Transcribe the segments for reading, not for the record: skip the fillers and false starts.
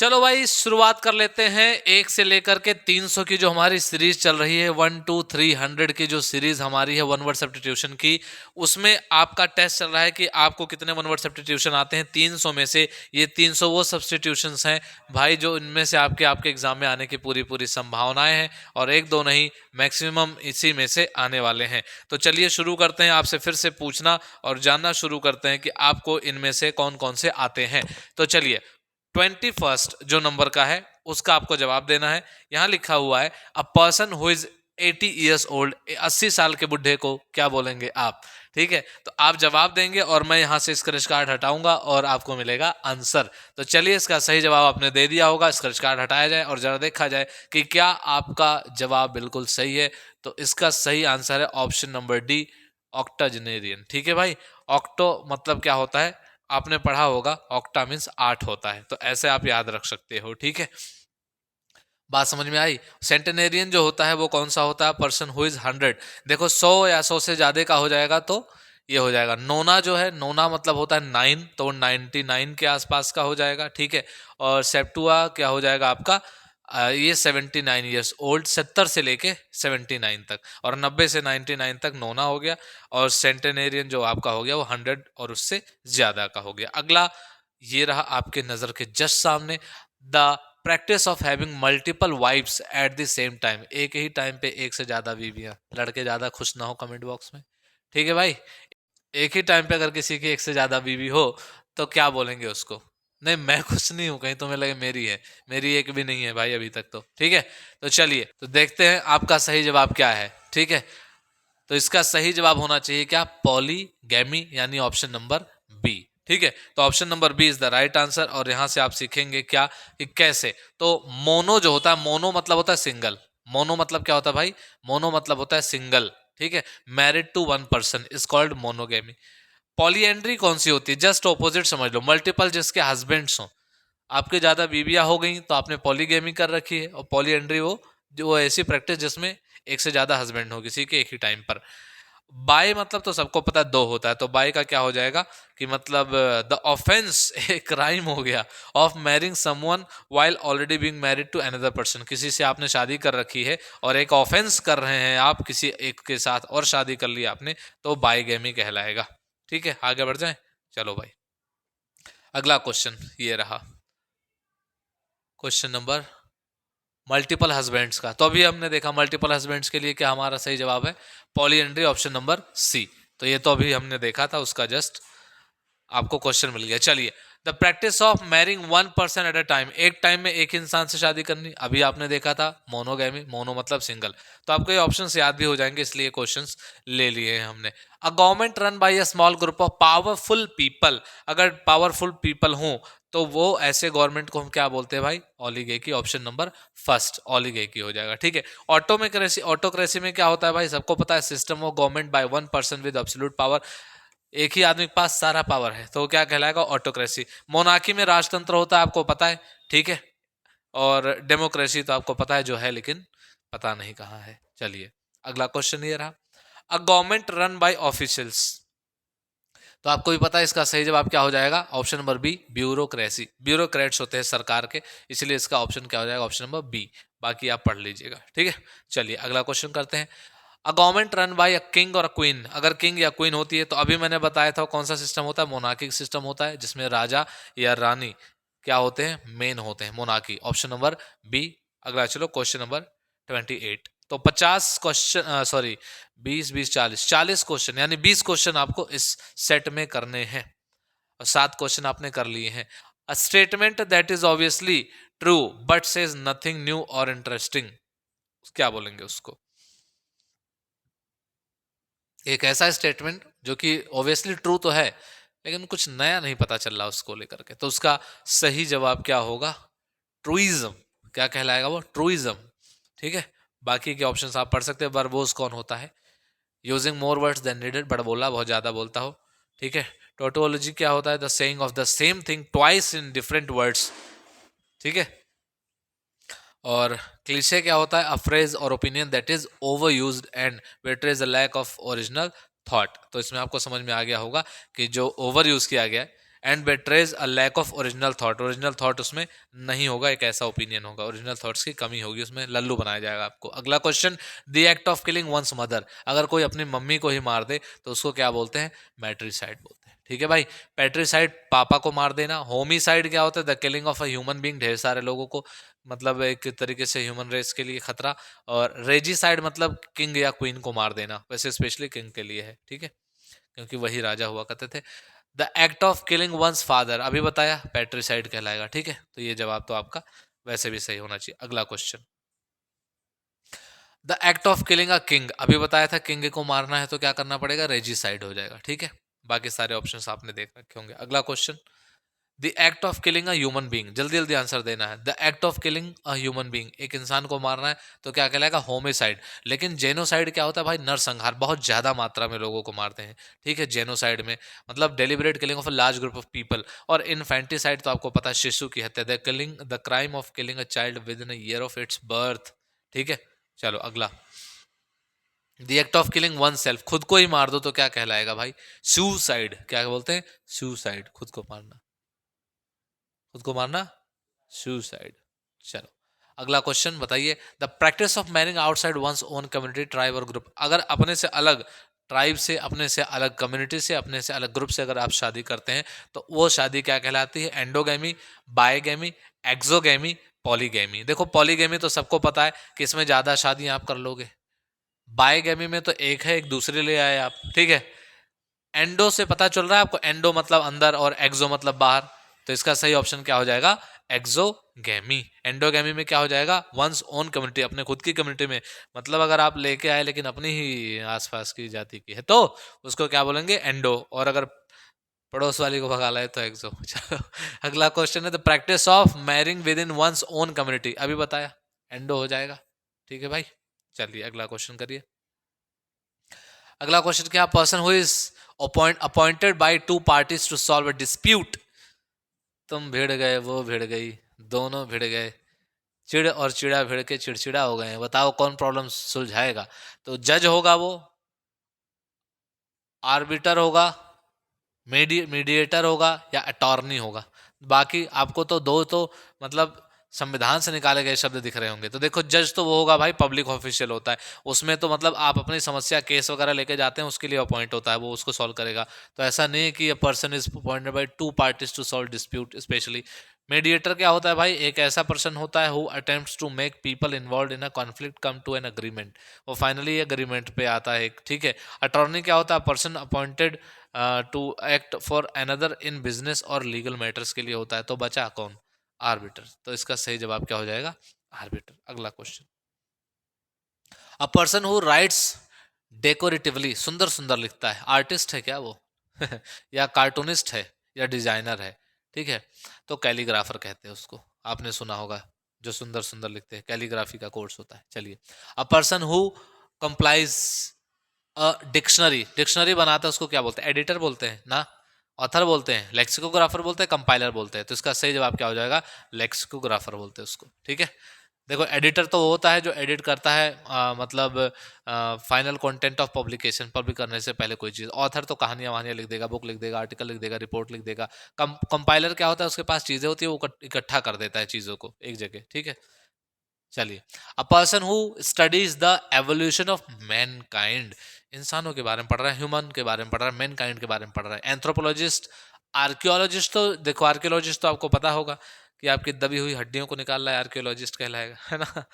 चलो भाई शुरुआत कर लेते हैं। 1 से लेकर के 300 की जो हमारी सीरीज चल रही है, 1 to 300 की जो सीरीज हमारी है वन वर्ड सब्स्टिट्यूशन की, उसमें आपका टेस्ट चल रहा है कि आपको कितने वन वर्ड सब्स्टिट्यूशन आते हैं 300 में से। ये 300 वो सब्स्टिट्यूशंस हैं भाई जो इनमें से आपके एग्जाम में आने की पूरी पूरी संभावनाएं हैं, और एक दो नहीं, मैक्सिमम इसी में से आने वाले हैं। तो चलिए शुरू करते हैं, आपसे फिर से पूछना और जानना शुरू करते हैं कि आपको इनमें से कौन कौन से आते हैं। तो चलिए 21 जो नंबर का है उसका आपको जवाब देना है। यहां लिखा हुआ है a person who is 80 years old, 80 साल के बुढ़े को क्या बोलेंगे आप? ठीक है, तो आप जवाब देंगे और मैं यहां से स्क्रैच कार्ड हटाऊंगा और आपको मिलेगा आंसर। तो चलिए इसका सही जवाब आपने दे दिया होगा, स्क्रैच कार्ड हटाया जाए और जरा देखा जाए कि क्या आपका जवाब बिल्कुल सही है। तो इसका सही आंसर है ऑप्शन नंबर डी, ऑक्टाजेनेरियन। ठीक है भाई, ऑक्टो मतलब क्या होता है, आपने पढ़ा होगा, ऑक्टा मीन्स 8 होता है, तो ऐसे आप याद रख सकते हो। ठीक है, बात समझ में आई। सेंटेनेरियन जो होता है वो कौन सा होता है? Person who is 100। देखो 100 या 100 से ज्यादा का हो जाएगा तो ये हो जाएगा। नोना जो है, नोना मतलब होता है 9, तो 99 के आसपास का हो जाएगा। ठीक है, और सेप्टुआ क्या हो जाएगा आपका? ये 79 ईयर्स ओल्ड, 70 से लेके 79 तक, और 90 से 99 तक नोना हो गया। और सेंटेनेरियन जो आपका हो गया वो 100 और उससे ज्यादा का हो गया। अगला ये रहा आपके नजर के जस्ट सामने, the practice of having multiple wifes at the same time. एक ही टाइम पे एक से ज्यादा बीवियां। लड़के ज्यादा खुश ना हो कमेंट बॉक्स में। ठीक है भाई, एक ही टाइम पे अगर किसी की एक से ज्यादा बीवी हो तो क्या बोलेंगे उसको? नहीं, मैं खुश नहीं हूं, कहीं तुम्हें लगे मेरी है। मेरी एक भी नहीं है भाई अभी तक तो। ठीक है, तो चलिए तो देखते हैं आपका सही जवाब क्या है। ठीक है, तो इसका सही जवाब होना चाहिए क्या? पॉलीगैमी, यानी ऑप्शन नंबर बी। ठीक है, तो option number B is the right answer. और यहां से आप सीखेंगे क्या कि कैसे। तो मोनो जो होता है, मोनो मतलब होता है सिंगल। मोनो मतलब क्या होता है भाई? मोनो मतलब होता है सिंगल। ठीक है, married to one person is called monogamy. Polyandry कौन सी होती है? जस्ट ऑपोजिट समझ लो, मल्टीपल जिसके हस्बैंड्स हो। आपके ज्यादा बीबियां हो गई तो आपने पॉलीगेमी कर रखी है, और पॉलीएंड्री वो जो वो ऐसी प्रैक्टिस जिसमें एक से ज्यादा हस्बैंड हो किसी के एक ही टाइम पर। बाय मतलब तो सबको पता है दो होता है, तो बाय का क्या हो जाएगा कि मतलब द ऑफेंस ए क्राइम हो गया of marrying someone while already being married to another person. किसी से आपने शादी कर रखी है और एक ऑफेंस कर रहे हैं आप किसी एक के साथ, और शादी कर ली आपने, तो बायगेमी कहलाएगा। ठीक है, आगे बढ़ जाएं। चलो भाई, अगला क्वेश्चन ये रहा, क्वेश्चन नंबर मल्टीपल हस्बैंड्स का। तो अभी हमने देखा मल्टीपल हस्बैंड्स के लिए क्या हमारा सही जवाब है? Polyandry, option number C. तो ये तो अभी हमने देखा था, उसका जस्ट आपको क्वेश्चन मिल गया। चलिए, the practice of marrying one person at a time, एक टाइम में एक इंसान से शादी करनी, अभी आपने देखा था मोनोगैमी, मोनो मतलब सिंगल। तो आपको ये ऑप्शंस याद भी हो जाएंगे, इसलिए क्वेश्चंस ले लिए हैं हमने। A government run by a small group of powerful people, अगर पावरफुल पीपल हों तो वो ऐसे गवर्नमेंट को हम क्या बोलते हैं भाई? ऑलिगेकी, ऑप्शन नंबर फर्स्ट ऑलिगेकी हो जाएगा। ठीक है, ऑटोमेक्रेसी, ऑटोक्रेसी में क्या होता है भाई? सबको पता है, system of government by one person with absolute power, एक ही आदमी के पास सारा पावर है, तो क्या कहलाएगा? ऑटोक्रेसी। मोनार्की में राजतंत्र होता है, आपको पता है। ठीक है, और डेमोक्रेसी तो आपको पता है जो है, लेकिन पता नहीं कहाँ है। चलिए अगला क्वेश्चन ये रहा, a government run by officials. तो आपको भी पता है इसका सही जवाब क्या हो जाएगा? Option number B, bureaucracy. Bureaucrats होते हैं सरकार के, इसलिए इसका ऑप्शन क्या हो जाएगा? Option number B. बाकी आप पढ़ लीजिएगा। ठीक है, चलिए अगला क्वेश्चन करते हैं। A government run by a king और अ क्वीन, अगर किंग या क्वीन होती है तो अभी मैंने बताया था कौन सा सिस्टम होता है? मोनार्किक सिस्टम होता है, जिसमें राजा या रानी क्या होते हैं? मेन होते हैं, मोनार्की, ऑप्शन नंबर बी। अगला चलो क्वेश्चन नंबर 28। तो 50 क्वेश्चन, सॉरी 20 20 40 क्वेश्चन, यानी 20 क्वेश्चन आपको इस सेट में करने हैं, और 7 क्वेश्चन आपने कर लिए हैं। A statement that is obviously true but says nothing new और इंटरेस्टिंग, क्या बोलेंगे उसको? एक ऐसा स्टेटमेंट जो कि ऑब्वियसली ट्रू तो है, लेकिन कुछ नया नहीं पता चल रहा उसको लेकर के, तो उसका सही जवाब क्या होगा? ट्रूइज्म। क्या कहलाएगा वो? ट्रूइज्म। ठीक है, बाकी के ऑप्शंस आप पढ़ सकते हैं। वर्बोज कौन होता है? Using more words than needed, बड़बोला, बहुत ज्यादा बोलता हो। ठीक है, टोटोलॉजी क्या होता है? The saying of the same thing twice in different words. ठीक है, और क्लीशे क्या होता है? A phrase or opinion that is over used and betrays the lack of original thought. तो इसमें आपको समझ में आ गया होगा कि जो ओवर यूज किया गया है, and betrays a lack of original thought. Original thought उसमें नहीं होगा, एक ऐसा ओपिनियन होगा, ओरिजिनल थॉट्स की कमी होगी उसमें, लल्लू बनाया जाएगा आपको। अगला question, the act of killing one's mother. अगर कोई अपनी मम्मी को ही मार दे तो उसको क्या बोलते हैं? मैट्रिसाइड बोलते हैं। ठीक है भाई, पैट्रिसाइड पापा को मार देना। होमिसाइड क्या होता है? The killing of a human being, ढेर सारे लोगों को, मतलब एक तरीके से ह्यूमन रेस के लिए खतरा। और रेजिसाइड मतलब किंग या क्वीन को मार देना, वैसे स्पेशली किंग के लिए है, ठीक है, क्योंकि वही राजा हुआ करते थे। The act of killing once father, अभी बताया, पैट्रिसाइड कहलाएगा। ठीक है, तो ये जवाब तो आपका वैसे भी सही होना चाहिए। अगला question, the act of killing a king, अभी बताया था किंग को मारना है तो क्या करना पड़ेगा? रेजिसाइड हो जाएगा। ठीक है, बाकी सारे ऑप्शंस आपने देख रखे होंगे। अगला question, the act of killing a human being, जल्दी जल्दी आंसर देना है। The act of killing a human being, एक इंसान को मारना है तो क्या कहलाएगा? होमिसाइड। लेकिन जेनोसाइड क्या होता है भाई? नरसंहार, बहुत ज्यादा मात्रा में लोगों को मारते हैं। ठीक है, जेनोसाइड में मतलब deliberate killing of a large group of people. और इनफेंटिसाइड तो आपको पता है, शिशु की हत्या, the killing, the crime of killing a child with in a year of its birth. ठीक है, चलो अगला, the act of killing one self, खुद को ही मार दो तो क्या कहलाएगा भाई? सुसाइड। क्या बोलते हैं? सुसाइड, खुद को मारना, खुद को मारना सुसाइड। चलो अगला क्वेश्चन बताइए, the practice of marrying outside one's own community, tribe और ग्रुप, अगर अपने से अलग ट्राइब से, अपने से अलग कम्युनिटी से, अपने से अलग ग्रुप से अगर आप शादी करते हैं तो वो शादी क्या कहलाती है? Endogamy, bigamy, exogamy, polygamy. देखो पॉलीगैमी तो सबको पता है कि इसमें ज्यादा शादियां आप कर लोगे। बायगैमी में तो एक है, एक दूसरे ले आए आप। ठीक है, एंडो से पता चल रहा है आपको, एंडो मतलब अंदर और एक्सो मतलब बाहर, तो इसका सही ऑप्शन क्या हो जाएगा? एक्सोगैमी। एंडोगैमी में क्या हो जाएगा? वंस ओन कम्युनिटी, अपने खुद की कम्युनिटी में, मतलब अगर आप लेके आए लेकिन अपनी ही आसपास की जाति की है तो उसको क्या बोलेंगे? एंडो। और अगर पड़ोस वाली को भगा लाए तो एक्सो। चलो अगला क्वेश्चन है, the practice of marrying with in one's own community, अभी बताया, एंडो हो जाएगा। ठीक है भाई, चलिए अगला क्वेश्चन करिए। अगला क्वेश्चन क्या, person who is appointed by two parties to solve a dispute, तुम भिड़ गए, वो भिड़ गई, दोनों भिड़ गए, चिड़ और चिड़ा भिड़ के चिड़चिड़ा हो गए, बताओ कौन प्रॉब्लम सुलझाएगा? तो जज होगा वो, आर्बिटर होगा, मीडिएटर होगा, या अटॉर्नी होगा। बाकी आपको तो दो तो मतलब संविधान से निकाले गए शब्द दिख रहे होंगे। तो देखो जज तो वो होगा भाई, पब्लिक ऑफिशियल होता है, उसमें तो मतलब आप अपनी समस्या केस वगैरह लेके जाते हैं, उसके लिए अपॉइंट होता है, वो उसको सॉल्व करेगा। तो ऐसा नहीं है कि a person is appointed by two parties to solve dispute specially. Mediator क्या होता है भाई? एक ऐसा पर्सन होता है who attempts to make people involved in a conflict come to an agreement, वो फाइनली अग्रीमेंट पे आता है एक। ठीक है, अटॉर्नी क्या होता है? Person appointed to act for another in business और लीगल मैटर्स के लिए होता है। तो बचा कौन? आर्बिटर। तो इसका सही जवाब क्या हो जाएगा? आर्बिटर। अगला question, a person who writes decoratively, सुंदर सुंदर लिखता है, आर्टिस्ट है क्या वो? या कार्टूनिस्ट है, या डिजाइनर है? ठीक है, तो कैलीग्राफर कहते हैं उसको, आपने सुना होगा, जो सुंदर सुंदर लिखते हैं, कैलीग्राफी का कोर्स होता है। चलिए, अ person who complies dictionary, dictionary बनाता है उसको क्या बोलते हैं? एडिटर बोलते हैं ना, ऑथर बोलते हैं, लेक्सिकोग्राफर बोलते हैं, कंपाइलर बोलते हैं। तो इसका सही जवाब क्या हो जाएगा? लेक्सिकोग्राफर बोलते हैं उसको। ठीक है, देखो एडिटर तो वो होता है जो एडिट करता है, मतलब final content of publication, public करने से पहले कोई चीज़। ऑथर तो कहानियां वहानियां लिख देगा, बुक लिख देगा, आर्टिकल लिख देगा, रिपोर्ट लिख देगा। कंपाइलर क्या होता है? उसके पास चीज़ें होती है, वो इकट्ठा कर देता है चीज़ों को एक जगह। ठीक है, चलिए, अ person who studies the evolution of man kind, इंसानों के बारे में पढ़ रहा है, ह्यूमन के बारे में पढ़ रहा है, मैन काइंड के बारे में पढ़ रहा है। एंथ्रोपोलॉजिस्ट, आर्कियोलॉजिस्ट, तो देखो आर्कियोलॉजिस्ट तो आपको पता होगा कि आपकी दबी हुई हड्डियों को निकाल रहा है, आर्कियोलॉजिस्ट कहलाएगा, है ना।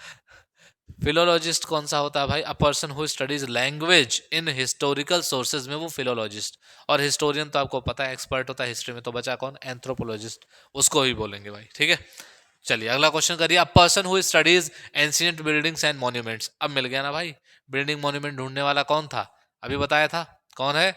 फिलोलॉजिस्ट कौन सा होता है भाई? अ person who studies language in historical sources में वो फिलोलॉजिस्ट। और हिस्टोरियन तो आपको पता है एक्सपर्ट होता है हिस्ट्री में, तो बचा कौन? एंथ्रोपोलॉजिस्ट, उसको ही बोलेंगे भाई। ठीक है, चलिए अगला क्वेश्चन करिए, अ person who studies ancient buildings and monuments, अब मिल गया ना भाई, बिल्डिंग मॉन्यूमेंट ढूंढने वाला कौन था? अभी बताया था, कौन है?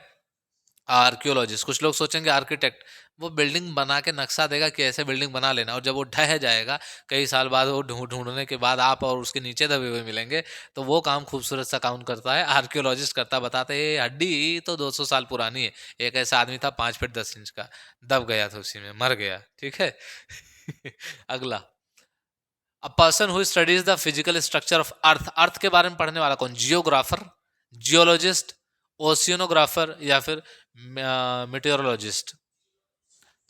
आर्कियोलॉजिस्ट। कुछ लोग सोचेंगे आर्किटेक्ट, वो बिल्डिंग बना के नक्शा देगा कि ऐसे बिल्डिंग बना लेना, और जब वो ढह जाएगा कई साल बाद, वो ढूंढने के बाद आप और उसके नीचे दबे हुए मिलेंगे, तो वो काम खूबसूरत सा काम करता है आर्कियोलॉजिस्ट करता, बताते हैं ये हड्डी तो 200 साल पुरानी है। एक ऐसा आदमी था 5 फीट 10 इंच का, दब गया था उसी में, मर गया। ठीक है। अगला, a person who studies the physical structure of earth, earth के बारे में पढ़ने वाला कौन? जियोग्राफर, जियोलॉजिस्ट, ओशियनोग्राफर, या फिर मेटेरोलॉजिस्ट?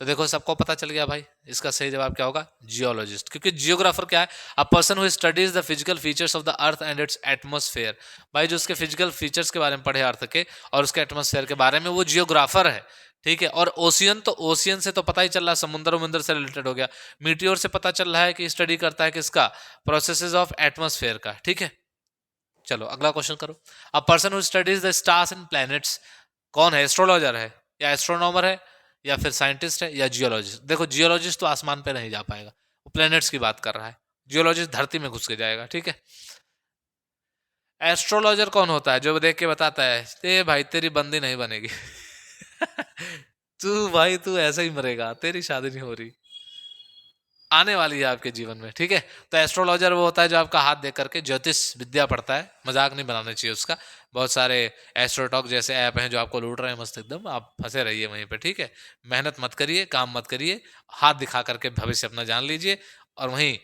तो देखो सबको पता चल गया भाई, इसका सही जवाब क्या होगा? जियोलॉजिस्ट। क्योंकि जियोग्राफर क्या है? A person who studies the physical features of the earth and it's atmosphere. भाई जो उसके फिजिकल फीचर्स के बारे में पढ़े अर्थ के और उसके एटमॉस्फेयर के बारे में, वो जियोग्राफर है। ठीक है। और ओशियन, तो ओशियन से तो पता ही चल रहा है, समुद्र वमुद्र से रिलेटेड हो गया। मीटियोर से पता चल रहा है कि स्टडी करता है किसका? प्रोसेसेस ऑफ एटमॉस्फेयर का। ठीक है। चलो अगला क्वेश्चन करो। अ person who studies the stars and planets कौन है? एस्ट्रोलॉजर है या एस्ट्रोनॉमर है या फिर साइंटिस्ट है या जियोलॉजिस्ट? देखो जियोलॉजिस्ट तो आसमान पे नहीं जा पाएगा, वो प्लैनेट्स की बात कर रहा है। जियोलॉजिस्ट धरती में घुस के जाएगा। ठीक है। एस्ट्रोलॉजर कौन होता है? जो देख के बताता है ए भाई तेरी बंदी नहीं बनेगी तू भाई तू ऐसे ही मरेगा, तेरी शादी नहीं हो रही, आने वाली है आपके जीवन में। ठीक है। तो एस्ट्रोलॉजर वो होता है जो आपका हाथ देख करके ज्योतिष विद्या पढ़ता है। मजाक नहीं बनाना चाहिए उसका। बहुत सारे एस्ट्रोटॉक जैसे ऐप हैं जो आपको लूट रहे हैं मस्त एकदम, आप फंसे रहिए वहीं पे। ठीक है। मेहनत मत करिए, काम मत करिए, हाथ दिखा करके भविष्य अपना जान लीजिए और वहीं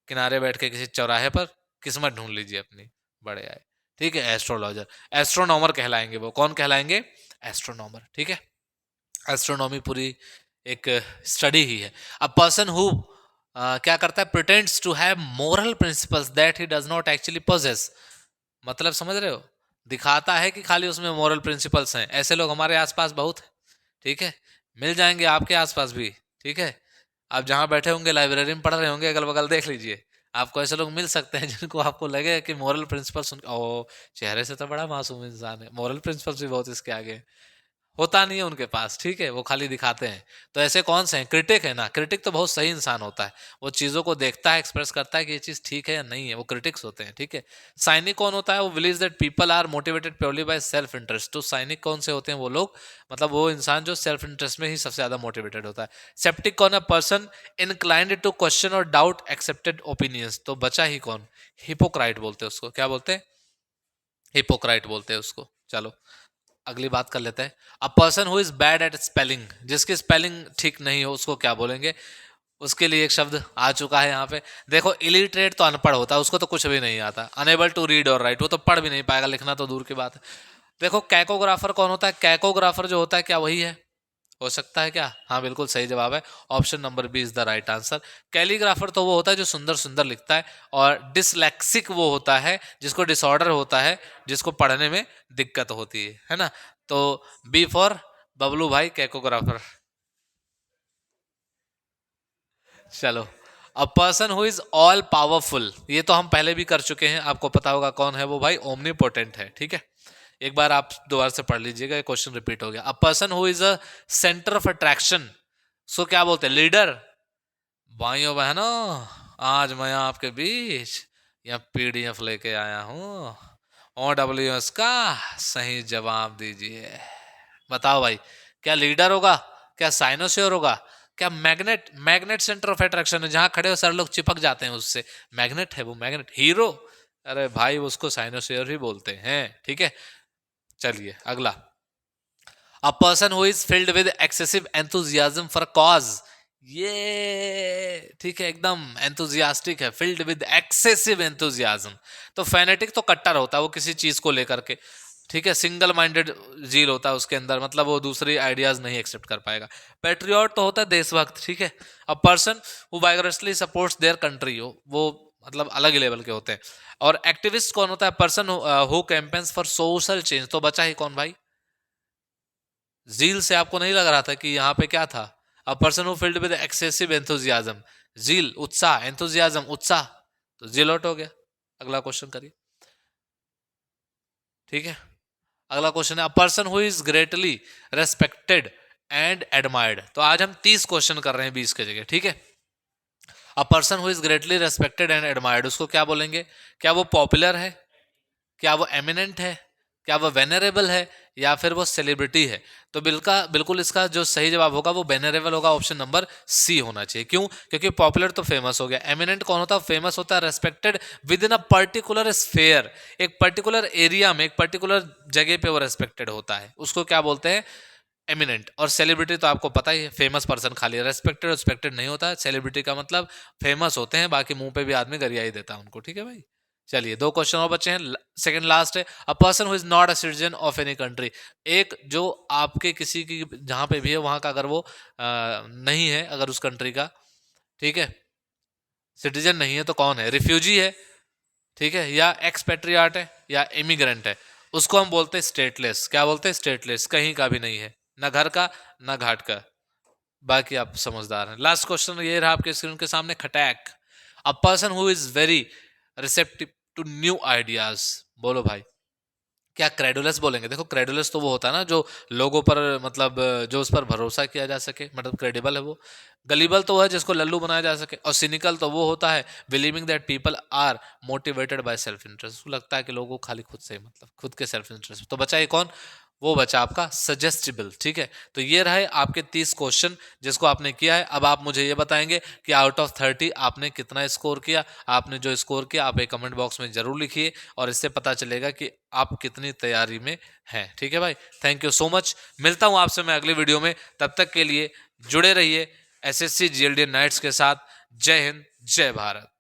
किनारे बैठ के किसी चौराहे पर किस्मत ढूंढ लीजिए अपनी, बड़े आए। ठीक है। एस्ट्रोलॉजर। एस्ट्रोनॉमर कहलाएंगे वो। कौन कहलाएंगे? एस्ट्रोनॉमर। ठीक है। एस्ट्रोनॉमी पूरी एक स्टडी ही है। अ पर्सन हु क्या करता है? Pretends to have moral principles that he does not actually possess. मतलब समझ रहे हो? दिखाता है कि खाली उसमें मोरल प्रिंसिपल्स हैं। ऐसे लोग हमारे आसपास बहुत हैं। ठीक है। मिल जाएंगे आपके आसपास भी। ठीक है। आप जहां बैठे होंगे, लाइब्रेरी में पढ़ रहे होंगे, अगल बगल देख लीजिए, आपको ऐसे लोग मिल सकते हैं जिनको आपको लगे कि मोरल प्रिंसिपल सुन, ओ चेहरे से तो बड़ा मासूम इंसान है, मोरल प्रिंसिपल्स भी बहुत इसके आगे हैं। होता नहीं है उनके पास। ठीक है। वो खाली दिखाते हैं। तो ऐसे कौन से हैं? क्रिटिक है ना। क्रिटिक तो बहुत सही इंसान होता है, वो चीजों को देखता है, एक्सप्रेस करता है कि ये चीज ठीक है या नहीं है, वो क्रिटिक्स होते हैं। ठीक है। साइनिक कौन होता है? वो believe that people are motivated purely by self interest. तो साइनिक कौन से होते हैं? वो लोग, मतलब वो इंसान जो सेल्फ इंटरेस्ट में ही सबसे ज्यादा मोटिवेटेड होता है। सेप्टिक कौन है? पर्सन इनक्लाइंड टू क्वेश्चन और डाउट एक्सेप्टेड ओपिनियंस। तो बचा ही कौन? हिपोक्राइट बोलते हैं उसको। क्या बोलते हैं? हिपोक्राइट बोलते हैं उसको। चलो अगली बात कर लेते हैं। अ person who is bad at spelling, जिसकी स्पेलिंग ठीक नहीं हो, उसको क्या बोलेंगे? उसके लिए एक शब्द आ चुका है यहाँ पे। देखो इलिटरेट तो अनपढ़ होता है, उसको तो कुछ भी नहीं आता। अनेबल टू रीड और राइट, वो तो पढ़ भी नहीं पाएगा, लिखना तो दूर की बात है। देखो कैकोग्राफर कौन होता है? कैकोग्राफर जो होता है, क्या वही है? हो सकता है क्या? हाँ बिल्कुल सही जवाब है। Option number B is the right answer. Calligrapher तो वो होता है जो सुंदर सुंदर लिखता है। और डिसलेक्सिक वो होता है जिसको डिसऑर्डर होता है, जिसको पढ़ने में दिक्कत होती है ना। तो बी फॉर बबलू भाई, कैकोग्राफर। चलो। अ person who is all powerful, ये तो हम पहले भी कर चुके हैं, आपको पता होगा कौन है वो भाई? ओमनीपोटेंट है। ठीक है। एक बार आप दोबारा से पढ़ लीजिएगा, क्वेश्चन रिपीट हो गया। A person who is a centre of attraction, so क्या बोलते हैं? लीडर। भाइयों बहनों, आज मैं आपके बीच यह पीडीएफ लेके आया हूँ। OWS का सही जवाब दीजिए। बताओ भाई, क्या लीडर होगा? क्या साइनोसियर होगा? क्या magnet? Magnet centre of attraction है, जहां खड़े हो सारे लोग चिपक जाते हैं उससे। मैग्नेट है वो, मैग्नेट। हीरो? अरे भाई उसको साइनोसियर ही बोलते हैं। ठीक है। चलिए अगला। A person who is filled with excessive enthusiasm for cause, ये ठीक है, एकदम एंथुजियास्टिक है, फिल्ड विद एक्सेसिव एंथुजियाज्म। तो फैनेटिक तो कट्टर होता है वो किसी चीज को लेकर के। ठीक है। सिंगल माइंडेड जील होता है उसके अंदर, मतलब वो दूसरी आइडियाज नहीं एक्सेप्ट कर पाएगा। पेट्रियट तो होता है देशभक्त। ठीक है। A person who vigorously supports their country, हो वो मतलब अलग ही लेवल के होते हैं। और एक्टिविस्ट कौन होता है? Person who campaigns for social change. तो बचा ही कौन भाई? जील से आपको नहीं लग रहा था कि यहाँ पे क्या था? A person who filled with excessive enthusiasm. Zeal उत्साह, एंथुजियाज्म उत्साह, तो जील आउट हो गया। अगला क्वेश्चन करिए। ठीक है। अगला क्वेश्चन है, a person who is greatly respected and admired. तो आज हम 30 क्वेश्चन कर रहे हैं 20 के जगह। ठीक है। A person who is greatly respected and admired, उसको क्या बोलेंगे? क्या वो पॉपुलर है? क्या वो एमिनेंट है? क्या वो वेनरेबल है? या फिर वो सेलिब्रिटी है? तो बिल्कुल इसका जो सही जवाब होगा वो वेनरेबल होगा। ऑप्शन नंबर सी होना चाहिए। क्यों? क्योंकि पॉपुलर तो फेमस हो गया। एमिनेंट कौन होता है? फेमस होता है, respected with in a particular sphere, एक पर्टिकुलर एरिया में, एक पर्टिकुलर जगह पे वो रेस्पेक्टेड होता है, उसको क्या बोलते हैं? एमिनेंट। और सेलिब्रिटी तो आपको पता ही है, फेमस पर्सन खाली, रेस्पेक्टेड रिस्पेक्टेड नहीं होता। सेलिब्रिटी का मतलब फेमस होते हैं, बाकी मुंह पे भी आदमी गरिया ही देता है उनको। ठीक है भाई। चलिए 2 क्वेश्चन और बचे हैं, सेकंड लास्ट है। A person who is not a citizen of any country, एक जो आपके किसी की जहां पे भी है वहां का अगर वो नहीं है, अगर उस कंट्री का, ठीक है, सिटीजन नहीं है तो कौन है? रिफ्यूजी है, ठीक है, या एक्सपेट्रियाट है, या इमिग्रेंट है, उसको हम बोलते हैं स्टेटलेस। क्या बोलते हैं? स्टेटलेस, कहीं का भी नहीं है, ना घर का ना घाट का। बाकी आप समझदार हैं। लास्ट क्वेश्चन ये रहा आपके स्क्रीन के सामने, खटैक। A person who is very receptive to new ideas, बोलो भाई क्या क्रेडुलस बोलेंगे? देखो क्रेडुलस तो वो होता है ना जो लोगों पर, मतलब जो उस पर भरोसा किया जा सके, मतलब क्रेडिबल है वो। गलीबल तो वो है जिसको लल्लू बनाया जा सके, और सिनिकल तो वो होता है believing that people are motivated by self interest, उसको लगता है कि लोगों को खाली खुद से ही, मतलब खुद के सेल्फ इंटरेस्ट। तो बचा ये कौन? वो बचा आपका सजेस्टिबल। ठीक है, तो ये रहे आपके 30 क्वेश्चन जिसको आपने किया है। अब आप मुझे ये बताएंगे कि आउट ऑफ 30 आपने कितना स्कोर किया। आपने जो स्कोर किया आप एक कमेंट बॉक्स में जरूर लिखिए, और इससे पता चलेगा कि आप कितनी तैयारी में हैं। ठीक है भाई, थैंक यू सो मच। मिलता हूं आपसे मैं अगली वीडियो में, तब तक के लिए जुड़े रहिए एसएससी जीएलडी नाइट्स के साथ। जय हिंद, जय भारत।